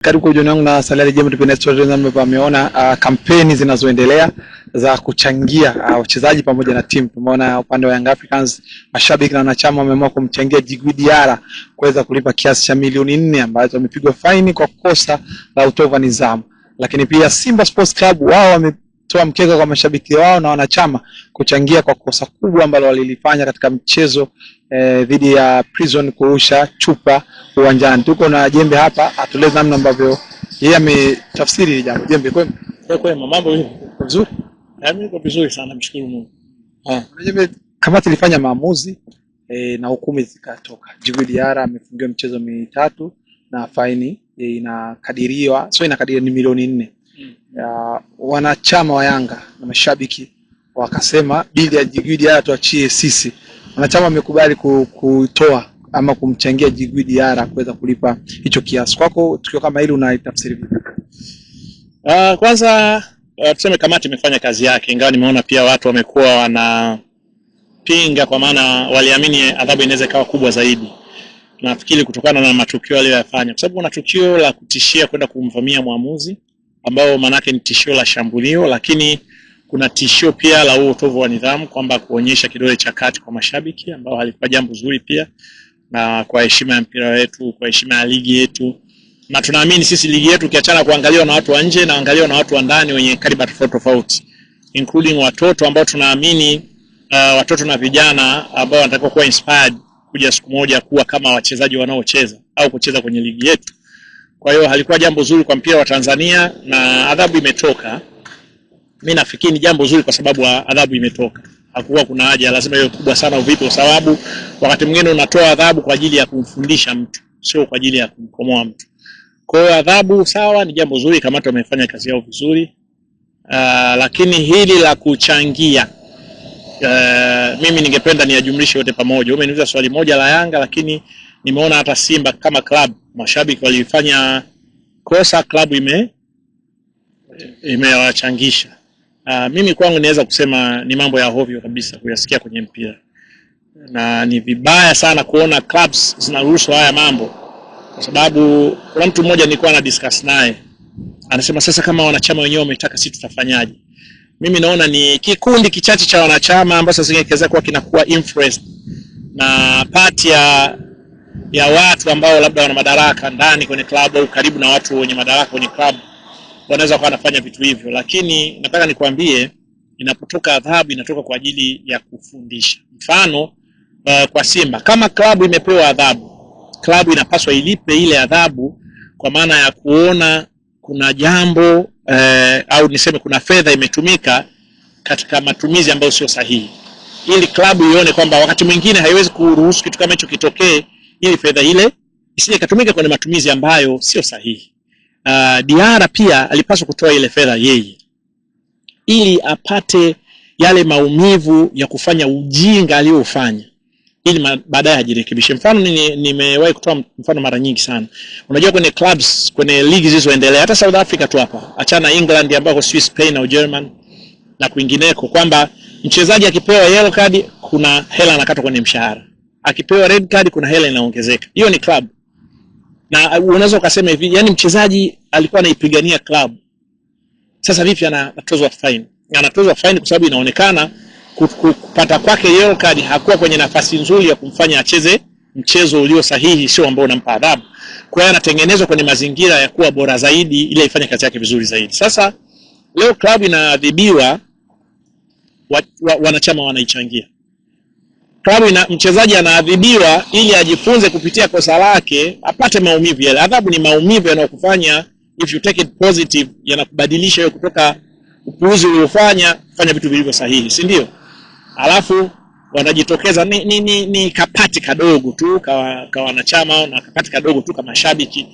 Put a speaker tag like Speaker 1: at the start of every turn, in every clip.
Speaker 1: Karibu kwa jioni yangu na Salary Game Tupenda Stories, ambapo ameona kampeni zinazoendelea za kuchangia wachezaji pamoja na timu. Tumeona upande wa Young Africans mashabiki na wanachama wameamua kumchangia Djigui Diarra kuweza kulipa kiasi cha milioni 4 ambazo wamepigwa faini kwa kosa la utovu wa nidhamu. Lakini pia Simba Sports Club wao wametoa mkeka kwa mashabiki wao na wanachama kuchangia kwa kosa kubwa ambalo walilifanya katika mchezo dhidi ya Prison kurusha chupa uwanjani. Tuko na Jembe hapa atueleze namna ambavyo yeye ametafsiri jambo. Jembe,
Speaker 2: kwema mambo hivi vizuri? Mimi niko vizuri sana, mshukuru Mungu.
Speaker 1: Jembe, kamati ilifanya maamuzi na hukumu zikatoka. Djigui Diarra amefungiwa mchezo 3 na faini inakadiriwa ni milioni 4. Wanachama wa Yanga na mashabiki wakasema bili ya Djigui Diarra tuachie sisi. Wanachama wamekubali kutoa ama kumchangia Djigui Diarra kuweza kulipa hicho kiasi. Kwako tukio kama hili unaitafsiri vipi?
Speaker 2: Kwanza tuseme kamati imefanya kazi yake, ingawa nimeona pia watu wamekuwa wanapinga kwa maana waliamini adhabu inaweza kawa kubwa zaidi. Nafikiri kutokana na matukio aliyofanya, kwa sababu kuna tukio la kutishia kwenda kumvamia muamuzi ambao manake ni tishio la shambulio, lakini kuna tishio pia la utovu wa nidhamu kwamba kuonyesha kidole cha kati kwa mashabiki ambao halikuwa jambo zuri pia, na kwa heshima ya mpira wetu, kwa heshima ya ligi yetu. Na tunaamini sisi ligi yetu kiachana kuangaliwa na watu wa nje na angaliwa na watu wa ndani wenye kaliba tofauti, including watoto ambao tunaamini watoto na vijana ambao wanatakiwa kuwa inspired kuja siku moja kuwa kama wachezaji wanaocheza au kucheza kwenye ligi yetu. Kwa hiyo halikuwa jambo zuri kwa mpira wa Tanzania na adhabu imetoka. Mimi nafikiri ni jambo zuri kwa sababu adhabu imetoka. Hakuwa kuna haja lazima iwe kubwa sana uvipi, kwa sababu wakati mwingine unatoa adhabu kwa ajili ya kumfundisha mtu, sio kwa ajili ya kumkomoa mtu. Kwa hiyo adhabu sawa, ni jambo zuri, kamati wamefanya kazi yao vizuri. Lakini hili la kuchangia mimi ningependa niajumlishe yote pamoja. Umeniuliza swali moja la Yanga, lakini nimeona hata Simba kama club mashabiki walifanya kosa, club imewachangisha. Mimi kwangu naweza kusema ni mambo ya hovyo kabisa kuyasikia kwenye mpira. Na ni vibaya sana kuona clubs zinaruhusu haya mambo. Kwa sababu kuna mtu mmoja nilikuwa na discuss naye, anasema sasa kama wanachama wenyewe wametaka sisi tutafanyaje? Mimi naona ni kikundi kichache cha wanachama ambao sasa ingeweza kuwa kinakuwa influenced na party ya watu ambao labda wana madaraka ndani kwenye club au karibu na watu wenye madaraka kwenye club, wanaweza kuwa wanafanya vitu hivyo. Lakini nataka nikwambie, inapotoka adhabu inatoka kwa ajili ya kufundisha. Mfano kwa Simba, kama klabu imepewa adhabu, klabu inapaswa ilipe ile adhabu kwa maana ya kuona kuna jambo au niseme kuna fedha imetumika katika matumizi ambayo sio sahihi, ili klabu ione kwamba wakati mwingine haiwezi kuruhusu kitu kama hicho kitokee, ili fedha ile isije katumika kwenye matumizi ambayo sio sahihi. Diarra pia alipaswa kutoa ile fedha yeye, ili apate yale maumivu ya kufanya ujinga aliyofanya, ili baadaye ajirekebishe. Mfano nimewahi kutoa mfano mara nyingi sana. Unajua kwenye clubs, kwenye ligi zilizoendelea, hata South Africa tu hapa, achana England ambako Swiss, Spain au German na kwingineko, kwamba mchezaji akipewa yellow card kuna hela anakatwa kwenye mshahara, akipewa red card kuna hela inaongezeka. Hiyo ni club. Na unaweza ukasema hivi, yani mchezaji alikuwa anaipigania club, sasa vipi anatozwa fine? Anatozwa fine kwa sababu inaonekana kupata kwake yellow card hakuwa kwenye nafasi nzuri ya kumfanya acheze mchezo ulio sahihi, sio ambao unampa adhabu. Kwa hiyo anatengenezwa kwenye mazingira ya kuwa bora zaidi ili ifanye kazi yake vizuri zaidi. Sasa leo club inaadhibiwa, wanachama wanaichangia. Mchezaji anaadhibiwa ili ajifunze kupitia kosa lake, apate maumivu yale. Adhabu ni maumivu yanayokufanya, if you take it positive, yanakubadilisha wewe kutoka upuuzi uliofanya kufanya vitu vilivyo sahihi, si ndio? Alafu wanajitokeza ni kapati kadogo tu kwa wanachama na kapati kadogo tu kama mashabiki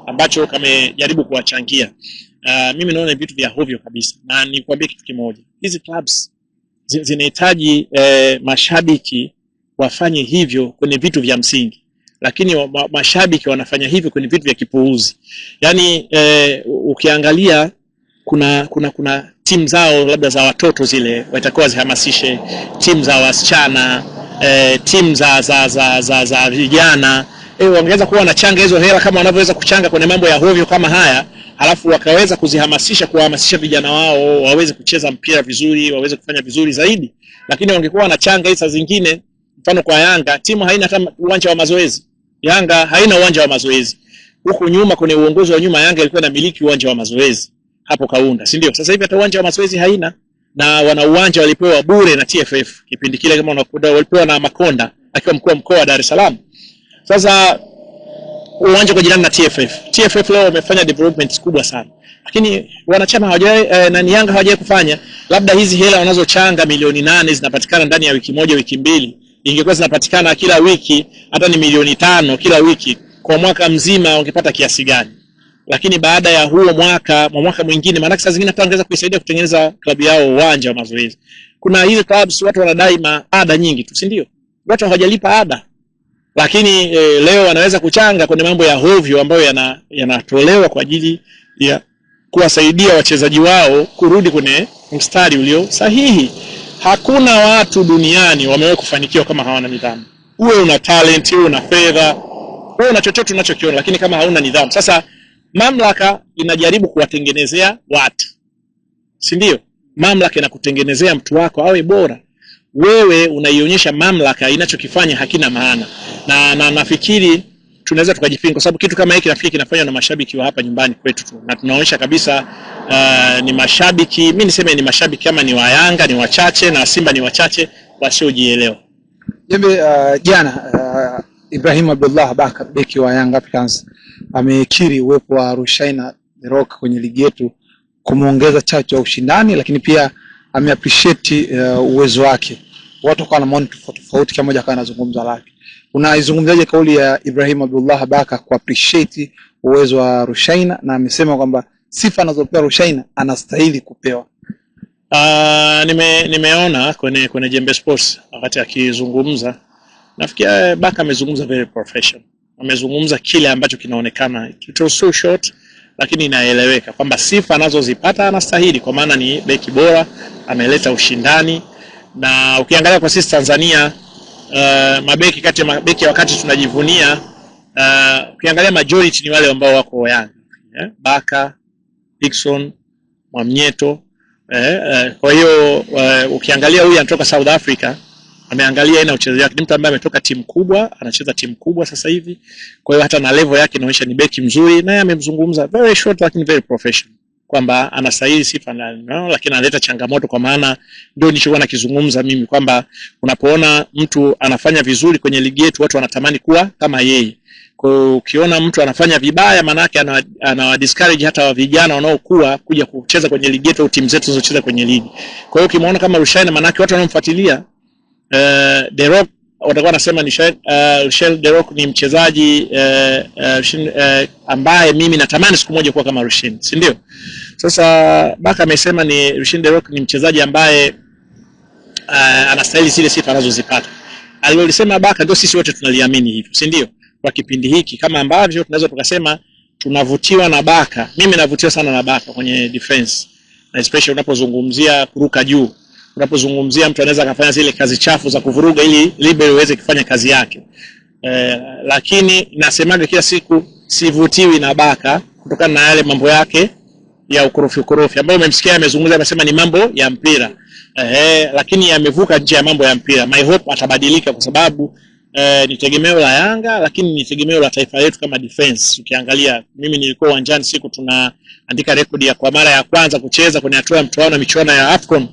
Speaker 2: ambacho kamejaribu kuwachangia. Mimi naona vitu vya hovyo kabisa. Na nikwambie kitu kimoja, hizi clubs zinahitaji mashabiki wafanye hivyo kwenye vitu vya msingi, lakini mashabiki wanafanya hivyo kwenye vitu vya kipuuzi. Yani ukiangalia kuna timu zao labda za watoto zile watakuwa zihamasishe, timu za wasichana, timu za vijana, wangeweza kuwa wanachanga hizo hela kama wanavyoweza kuchanga kwenye mambo ya hovyo kama haya, halafu wakaweza kuhamasisha vijana wao waweze kucheza mpira vizuri, waweze kufanya vizuri zaidi. Lakini wangekuwa wanachanga hizo zingine, mfano kwa Yanga, timu haina hata uwanja wa mazoezi. Yanga haina uwanja wa mazoezi. Huko nyuma kwenye uongozi wa nyuma Yanga ilikuwa inamiliki uwanja wa mazoezi hapo Kaunda, si ndio? Sasa hivi hata uwanja wa mazoezi haina, na wana uwanja walipewa bure na TFF kipindi kile, kama unakuda walipewa na Makonda akiwa mkuu wa mkoa wa Dar es Salaam. Sasa uwanja kwa jirani na TFF leo wamefanya development kubwa sana, lakini wanachama hawajai na Yanga hawajai kufanya. Labda hizi hela wanazochanga milioni 8 zinapatikana ndani ya wiki moja wiki mbili, ingekuwa zinapatikana kila wiki hata ni milioni 5 kila wiki, kwa mwaka mzima wangepata kiasi gani? Lakini baada ya huo mwaka mwingine, maana saa zingine hata ongeza kuisaidia kutengeneza klabu yao uwanja wa mazoezi. Kuna hizo clubs watu wanadai ada nyingi tu, si ndio? Watu hawajalipa ada, lakini leo wanaweza kuchanga kwenye mambo ya hovyo ambayo yanatolewa kwa ajili ya kuwasaidia wachezaji wao kurudi kwenye mstari ulio sahihi. Hakuna watu duniani wamewahi kufanikiwa kama hawana nidhamu. Uwe una talent, uwe una fedha, uwe una chochote unachokiona, lakini kama hauna nidhamu. Sasa mamlaka inajaribu kuwatengenezea watu, si ndio? Mamlaka inakutengenezea mtu wako awe bora. Wewe unaionyesha mamlaka inachokifanya hakina maana. Na nafikiri tunaweza tukajipinga, kwa sababu kitu kama hiki nafikiri kinafanywa na mashabiki wa hapa nyumbani kwetu tu. Na tunaonyesha kabisa ni mashabiki, mimi niseme ni mashabiki kama ni wa Yanga ni wachache na Simba ni wachache wasiojielewa.
Speaker 1: Jembe, jana Ibrahim Abdullah Baka, beki wa Young Africans, amekiri uwepo wa Rushaina The Rock kwenye ligi yetu kumuongeza chachu ya ushindani, lakini pia ameappreciate uwezo wake. Watu kwa na maoni tofauti, kama moja kana anazungumza lake. Unaizungumzaje kauli ya Ibrahim Abdullah Baka ku appreciate uwezo wa Rushaina, na amesema kwamba sifa anazopewa Rushaina anastahili kupewa?
Speaker 2: Nimeona kwenye Jembe Sports wakati akizungumza, nafikiri Baka amezungumza very professional. Amezungumza kile ambacho kinaonekana it was so short, lakini inaeleweka kwamba sifa anazozipata anastahili, kwa maana ni beki bora, ameleta ushindani. Na ukiangalia kwa sisi Tanzania, mabeki kati ya mabeki wakati tunajivunia, ukiangalia majority ni wale ambao wako Yanga, Baka, Dickson, Mwamnyeto. Kwa hiyo ukiangalia huyu anatoka South Africa, ameangalia ina uchezaji wake, ni mtu ambaye ametoka timu kubwa, anacheza timu kubwa sasa hivi. Kwa hiyo hata na level yake inaonyesha ni beki mzuri, naye amemzungumza very short lakini very professional kwamba anastahili sifa lakini analeta changamoto, kwa maana ndio nilichokuwa nakizungumza mimi kwamba unapoona mtu anafanya vizuri kwenye ligi yetu watu wanatamani kuwa kama yeye. Kwa hiyo ukiona mtu anafanya vibaya, maana yake ana discourage hata wa vijana wanaokuwa kuja kucheza kwenye ligi yetu au timu zetu zinazocheza kwenye ligi. Kwa hiyo ukimuona kama Rushaina, maana yake watu wanaomfuatilia The Rock watakuwa wanasema ni The Rock ni mchezaji ambaye mimi natamani siku moja kuwa kama Rushaina, si ndio? Sasa Baka amesema ni The Rock ni mchezaji ambaye anastahili zile sifa anazozipata. Alilosema Baka ndio sisi wote tunaliamini hivyo, si ndio? Kwa kipindi hiki kama ambavyo tunaweza tukasema tunavutiwa na Baka. Mimi navutiwa sana na Baka kwenye defense, na especially unapozungumzia kuruka juu, unapozungumzia mtu anaweza kufanya zile kazi chafu za kuvuruga ili libero iweze kufanya kazi yake. Lakini nasemaga kila siku sivutiwi na Baka kutokana na yale mambo yake ya ukorofi ambayo umemsikia amezungumza, amesema ni mambo ya mpira. Lakini yamevuka nje ya mambo ya mpira. My hope atabadilika, kwa sababu ni tegemeo la Yanga, lakini ni tegemeo la taifa letu kama defense. Ukiangalia mimi nilikuwa uwanjani siku tunaandika rekodi ya kwa mara ya kwanza kucheza kwenye hatua ya mtoano michuano ya AFCON.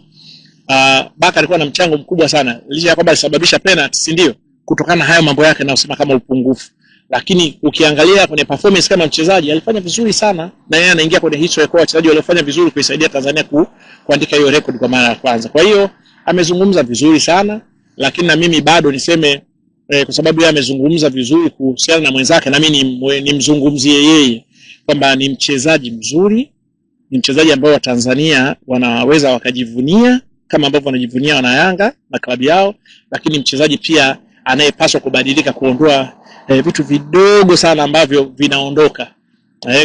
Speaker 2: Baka alikuwa na mchango mkubwa sana, licha ya kwamba alisababisha penalty, si ndio, kutokana na hayo mambo yake na usema kama upungufu. Lakini ukiangalia kwenye performance kama mchezaji alifanya vizuri sana, na yeye anaingia kwenye history kwa wachezaji waliofanya vizuri kuisaidia Tanzania kuandika hiyo rekodi kwa mara ya kwanza. Kwa hiyo amezungumza vizuri sana, lakini na mimi bado niseme kwa sababu yeye amezungumza vizuri kuhusiana na mwenzake, na mimi nimzungumzie yeye kwamba ni mchezaji mzuri, ni mchezaji ambao wa Tanzania wanaweza wakajivunia kama ambavyo wanajivunia wana Yanga na klabu yao, lakini mchezaji pia anayepaswa kubadilika, kuondoa vitu vidogo sana ambavyo vinaondoka.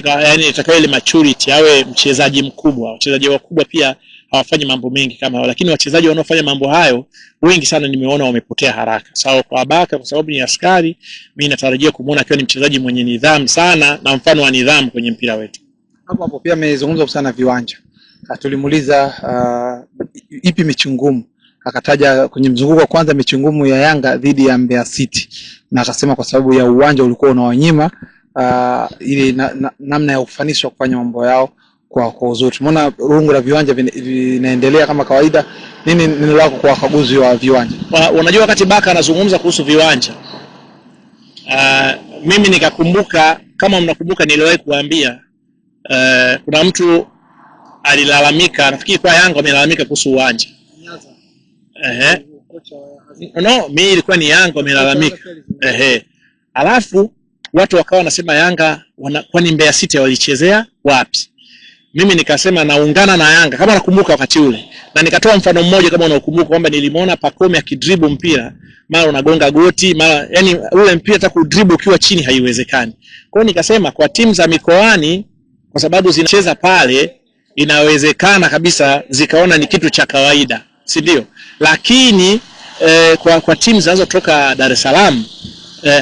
Speaker 2: Yaani itakayo ile maturity, awe mchezaji mkubwa. Wachezaji wakubwa pia hawafanyi mambo mengi kama hao, lakini wachezaji wanaofanya mambo hayo wengi sana nimeona wamepotea haraka. Sawa kwa Baka kwa sababu ni askari, mimi natarajia kumuona akiwa ni mchezaji mwenye nidhamu sana na mfano wa nidhamu kwenye mpira wetu.
Speaker 1: Hapo pia amezungumza sana viwanja. Tulimuuliza ipi mechi ngumu, akataja kwenye mzunguko wa kwanza mechi ngumu ya Yanga dhidi ya Mbeya City, na akasema kwa sababu ya uwanja ulikuwa unawanyima ile namna ya ufanisi wa kufanya mambo yao kwa uzuri. Tumeona rungu la viwanja vinaendelea kama kawaida. Nini neno lako kwa wakaguzi wa viwanja?
Speaker 2: Unajua wakati Baka anazungumza kuhusu viwanja, mimi nikakumbuka, kama mnakumbuka niliwahi kuambia kuna mtu alilalamika, nafikiri kwa Yanga wamelalamika kuhusu uwanja. No, mimi ilikuwa ni Yanga wamelalamika. Alafu watu wakawa wanasema Yanga kwani Mbeya City walichezea wapi? Mimi nikasema naungana na Yanga kama nakumbuka wakati ule. Na nikatoa mfano mmoja kama unakumbuka kwamba nilimuona Pacome akidribble mpira, mara unagonga goti, mara yani ule mpira hata kudribble ukiwa chini haiwezekani. Kwa hiyo nikasema kwa timu za mikoani kwa sababu zinacheza pale inawezekana kabisa zikaona ni kitu cha kawaida, si ndio? Lakini kwa timu zinazotoka Dar es Salaam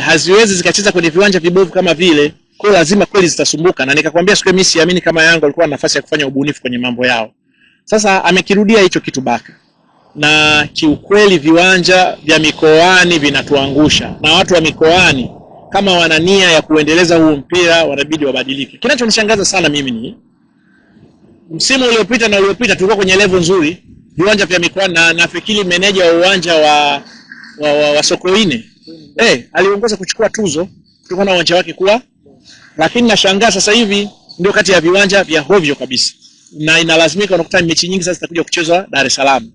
Speaker 2: haziwezi zikacheza kwenye viwanja vibovu kama vile, kwa lazima kweli zitasumbuka. Na nikakwambia siku mimi siamini kama Yanga walikuwa na nafasi ya kufanya ubunifu kwenye mambo yao. Sasa amekirudia hicho kitu Baka, na kiukweli viwanja vya mikoani vinatuangusha, na watu wa mikoani kama wana nia ya kuendeleza huu mpira wanabidi wabadilike. Kinachonishangaza sana mimi ni msimu uliopita na uliopita tulikuwa kwenye level nzuri viwanja vya mikoani, na nafikiri meneja wa uwanja wa Sokoine aliongoza kuchukua tuzo kutokana na uwanja wake kuwa. Lakini nashangaa sasa hivi ndio kati ya viwanja vya hovyo kabisa, na inalazimika unakuta mechi nyingi sasa zitakuja kuchezwa Dar es Salaam,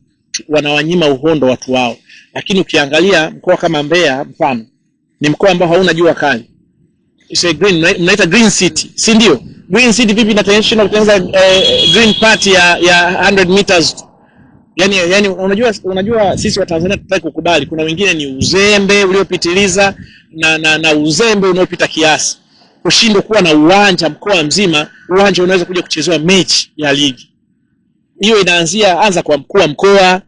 Speaker 2: wanawanyima uhondo watu wao. Lakini ukiangalia mkoa kama Mbeya mfano ni mkoa ambao hauna jua kali, mnaita green city, si ndio? Green city vipi na international kuanza green party ya 100 meters? Yani unajua sisi wa Tanzania tutaki kukubali kuna wengine ni uzembe uliopitiliza na uzembe unaopita kiasi. Kushindwa kuwa na uwanja mkoa mzima, uwanja unaweza kuja kuchezewa mechi ya ligi. Hiyo anza kwa mkuu wa mkoa,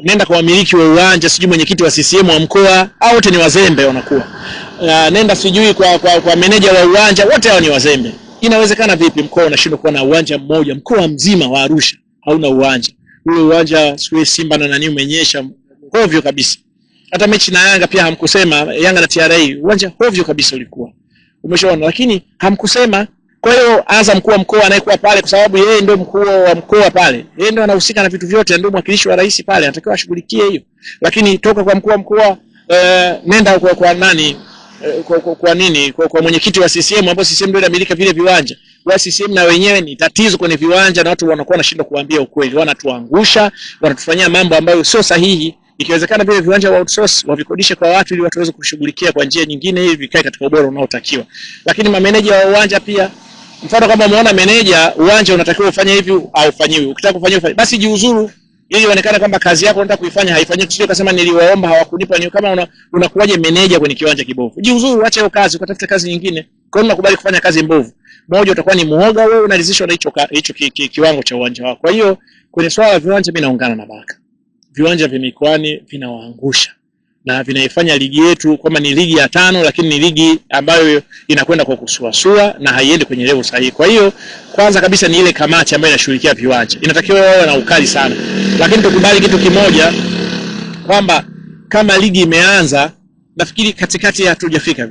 Speaker 2: nenda kwa wamiliki wa uwanja, sijui mwenyekiti wa CCM wa mkoa, au wote ni wazembe wanakuwa. Nenda sijui kwa meneja wa uwanja, wote hao ni wazembe. Inawezekana vipi mkoa unashindwa kuwa na uwanja mmoja, mkoa mzima wa Arusha hauna uwanja? Ule uwanja siku Simba na nani umenyesha hovyo kabisa. Hata mechi na Yanga pia hamkusema, Yanga na TRA uwanja hovyo kabisa ulikuwa. Umeshaona, lakini hamkusema. Kwa hiyo anza mkuu wa mkoa anayekuwa pale, kwa sababu yeye ndio mkuu wa mkoa pale, yeye ndio anahusika na vitu vyote, ndio mwakilishi wa rais pale, anatakiwa ashughulikie hiyo. Lakini toka kwa mkuu wa mkoa nenda kwa nani, kwa mwenyekiti wa CCM, ambapo CCM ndio inamiliki vile viwanja. Wa CCM na wenyewe ni tatizo kwenye viwanja, na watu wanakuwa wanashindwa kuambia ukweli, wanatuangusha, wanatufanyia mambo ambayo sio sahihi. Ikiwezekana vile viwanja wa outsource wavikodishe kwa watu ili watu waweze kushughulikia kwa njia nyingine ili vikae katika ubora unaotakiwa. Lakini mameneja wa uwanja pia, mfano kama umeona meneja uwanja unatakiwa ufanye hivi au ufanyiwe, ukitaka kufanya basi jiuzuru ili ionekane kwamba kazi yako unataka kuifanya haifanyiki. Sio kusema niliwaomba hawakunipa. Ni kama unakuwaje meneja kwenye kiwanja kibovu? Jiuzuru, acha hiyo kazi ukatafute kazi nyingine. Kwa nini unakubali kufanya kazi mbovu? Moja, utakuwa ni muoga wewe, unaridhishwa na hicho kiwango cha uwanja wako. Kwa hiyo kwenye swala la viwanja mimi naungana na Baka. Viwanja vya mikoani vinawaangusha na vinaifanya ligi yetu kama ni ligi ya 5, lakini ni ligi ambayo inakwenda kwa kusuasua na haiendi kwenye level sahihi. Kwa hiyo kwanza kabisa ni ile kamati ambayo inashughulikia viwanja, inatakiwa wawe na ukali sana. Lakini tukubali kitu kimoja kwamba kama ligi imeanza, nafikiri katikati hatujafika.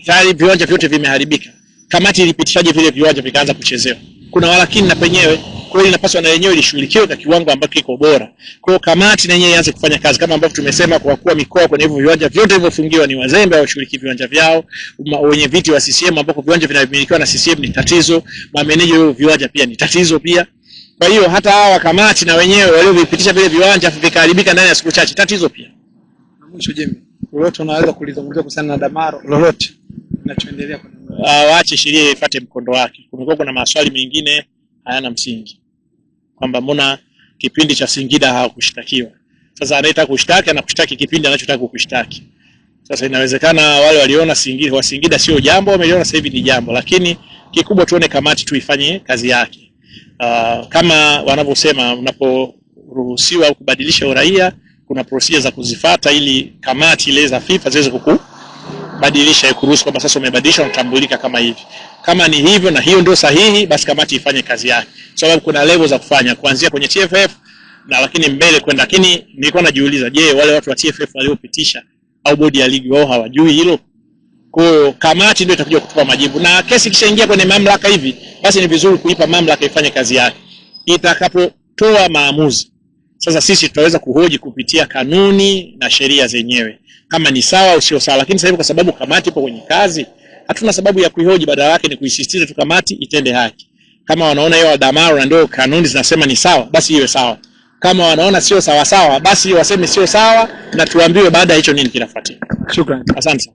Speaker 2: Tayari viwanja vyote vimeharibika. Kamati ilipitishaje vile viwanja vikaanza kuchezewa? Kuna walakini na penyewe. Kwa hiyo inapaswa na yenyewe ilishughulikiwe kwa kiwango ambacho kiko bora. Kwa hiyo kamati na yenyewe ianze kufanya kazi kama ambavyo tumesema, kwa kuwa mikoa kwenye hivyo viwanja vyote vilivyofungiwa ni wazembe au shughulikie viwanja vyao. Wenye viti wa CCM ambao viwanja vinamilikiwa na CCM ni tatizo, mameneja wao viwanja pia ni tatizo pia. Kwa hiyo hata hawa kamati na wenyewe waliovipitisha vile viwanja vikaharibika ndani ya siku chache, tatizo pia.
Speaker 1: Mwisho Jembe, lolote unaweza kulizungumzia kuhusiana na Damaro, lolote kinachoendelea kwa Damaro?
Speaker 2: Waache sheria ifuate mkondo wake. Kumekuwa kuna maswali mengine hayana msingi, kwamba mbona kipindi cha Singida hawakushtakiwa. Sasa anaita kushtaki, anakushtaki kipindi anachotaka kukushtaki. Sasa inawezekana wale waliona Singida sio jambo, wameliona sasa hivi ni jambo, lakini kikubwa tuone kamati tu ifanye kazi yake. Kama wanavyosema, unaporuhusiwa au kubadilisha uraia, kuna procedure za kuzifuata ili kamati ile za FIFA ziweze kukubadilisha, kuruhusu kwamba sasa umebadilisha, unatambulika kama hivi. Kama ni hivyo na hiyo ndio sahihi, basi kamati ifanye kazi yake, sababu kuna level za kufanya kuanzia kwenye TFF na lakini mbele kwenda. Lakini nilikuwa najiuliza, je, wale watu wa TFF waliopitisha au bodi ya ligi wao hawajui hilo? Kwa hiyo kamati ndio itakuja kutupa majibu, na kesi kishaingia kwenye mamlaka hivi, basi ni vizuri kuipa mamlaka ifanye kazi yake. Itakapotoa maamuzi, sasa sisi tutaweza kuhoji kupitia kanuni na sheria zenyewe kama ni sawa au sio sawa. Lakini sasa hivi kwa sababu kamati ipo kwenye kazi, hatuna sababu ya kuihoji, badala yake ni kuisisitiza tu kamati itende haki. Kama wanaona hiyo Damaro na ndio kanuni zinasema ni sawa, basi iwe sawa. Kama wanaona sio sawa sawa, basi waseme sio sawa na tuambiwe baada ya hicho nini kinafuatia.
Speaker 1: Shukrani.
Speaker 2: Asante.